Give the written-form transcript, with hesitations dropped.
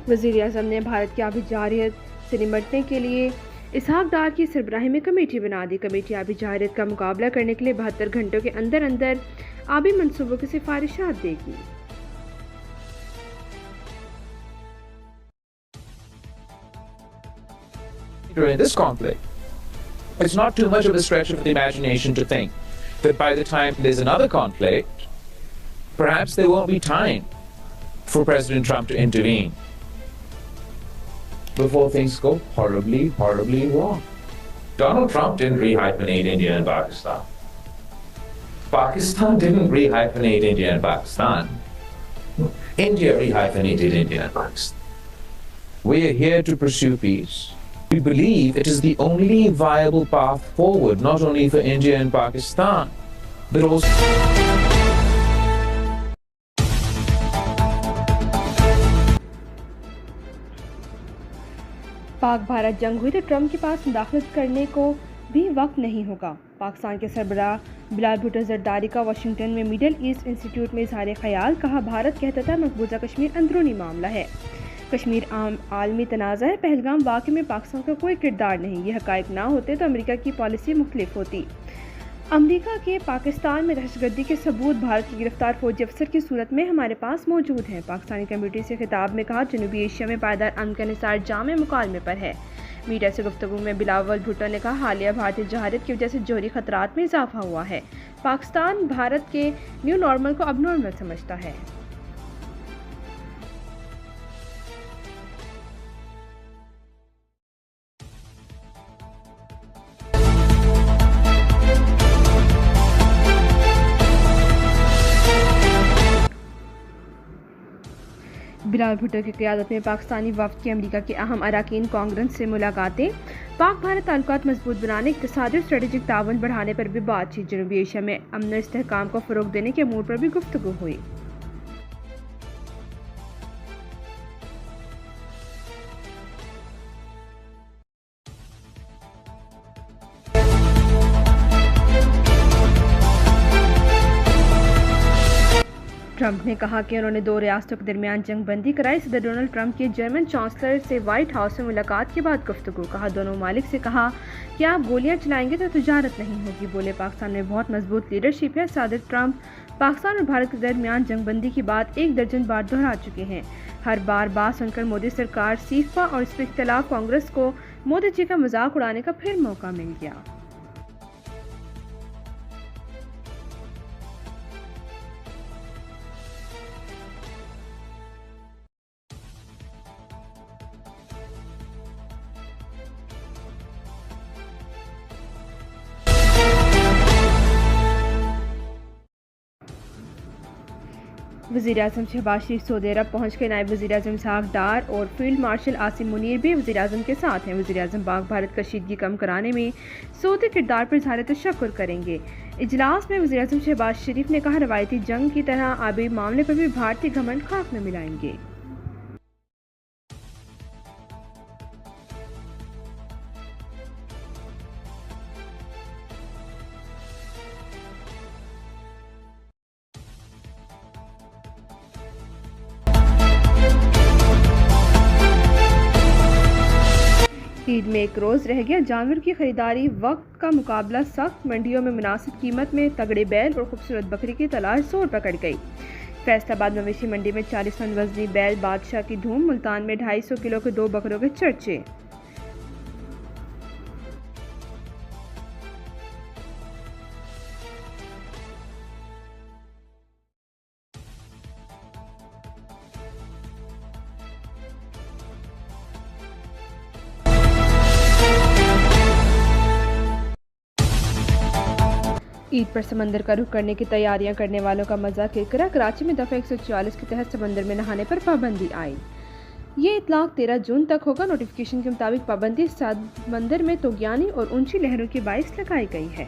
वज़ीर-ए-आज़म ने भारत की आबी जारहियत से निपटने के लिए इसहाक डार की सरबराही में कमेटी बना दी। कमेटी आबी जारहियत का मुकाबला करने के लिए 72 घंटों के अंदर अंदर आबी मंसूबों की सिफारिशात देगी। In this conflict, it's not too much of a stretch of the imagination to think that by the time there's another conflict, perhaps there won't be time for President Trump to intervene before things go horribly, horribly wrong. Donald Trump didn't rehyphenate India and Pakistan. Pakistan didn't rehyphenate India and Pakistan. India rehyphenated India and Pakistan. We are here to pursue peace. We believe it is the only viable path forward, not only for India and Pakistan, but also... Pak Bharat जंग हुई तो Trump के पास मुदाखलत करने को भी वक्त नहीं होगा। पाकिस्तान के सरबराह बिलाल भुट्टो जरदारी का वाशिंगटन में मिडल ईस्ट इंस्टीट्यूट में इजहार ख्याल। कहा, भारत कहता था मकबूजा कश्मीर अंदरूनी मामला है, कश्मीर आलमी तनाज़ा है। पहलगाम वाक़े में पाकिस्तान का कोई किरदार नहीं। ये हक़ाइक़ ना होते तो अमेरिका की पॉलिसी मुख्तलिफ होती। अमेरिका के पाकिस्तान में दहशतगर्दी के सबूत भारत की गिरफ्तार फौजी अफसर की सूरत में हमारे पास मौजूद हैं। पाकिस्तानी कम्युनिटी से खिताब में कहा, जनूबी एशिया में पायदार अमन का निसार जामे मुकालमे पर है। मीडिया से गुफ्तगू में बिलावल भुट्टो ने कहा, हालिया भारतीय जहारियत की वजह से जोहरी खतरात में इजाफा हुआ है। पाकिस्तान भारत के न्यू नॉर्मल को अब नॉर्मल समझता है। बिलाल भुट्टो की क़यादत में पाकिस्तानी वफ़द की अमेरिका के अहम अरकान कांग्रेस से मुलाकातें। पाक भारत ताल्लुकात मजबूत बनाने, इक़्तिसादी और स्ट्रेटेजिक ताउन बढ़ाने पर भी बातचीत। जनूबी एशिया में अमन और इस्तेहकाम को फ़रोग़ देने के अमूर पर भी गुफ्तगू हुई। ट्रंप ने कहा कि उन्होंने 2 रियासतों के दरमियान जंग बंदी कराई। सदर डोनाल्ड ट्रंप की जर्मन चांसलर से व्हाइट हाउस में मुलाकात के बाद गुफ्तगू। कहा, दोनों ममालिक से कहा कि आप गोलियां चलाएंगे तो तिजारत नहीं होगी। बोले, पाकिस्तान में बहुत मजबूत लीडरशिप है। सदर ट्रंप पाकिस्तान और भारत के दरमियान जंग बंदी की बात 1 दर्जन बार दोहरा चुके हैं। हर बार बात सुनकर मोदी सरकार सीखा और इस पर इख्तलाफ कांग्रेस को मोदी जी का मजाक उड़ाने का फिर मौका मिल गया। वज़ीर-ए-आज़म शहबाज शरीफ सऊदी अरब पहुँच के नायब वज़ीर-ए-आज़म इसहाक डार और फील्ड मार्शल आसिम मुनीर भी वज़ीर-ए-आज़म के साथ हैं। वज़ीर-ए-आज़म पाक भारत कशीदगी कम कराने में सऊदी किरदार पर इज़हार तशक्कुर करेंगे। इजलास में वज़ीर-ए-आज़म शहबाज शरीफ ने कहा, रवायती जंग की तरह आबी मामले पर भी भारतीय घमंड खाक में मिलाएंगे। ईद में 1 रोज़ रह गया। जानवर की खरीदारी वक्त का मुकाबला सख्त। मंडियों में मुनासिब कीमत में तगड़े बैल और खूबसूरत बकरी की तलाश जोर पकड़ गई। फैसलाबाद मवेशी मंडी में 40 मन वजनी बैल बादशाह की धूम। मुल्तान में 250 किलो के 2 बकरों के चर्चे। ईद पर समंदर का रुख करने की तैयारियां करने वालों का मजा किरकिरा। कराची में दफ़ा 144 के तहत समंदर में नहाने पर पाबंदी आई। ये इतलाक 13 जून तक होगा। नोटिफिकेशन के मुताबिक पाबंदी समंदर में तूग़यानी और ऊंची लहरों के बाइस लगाई गई है।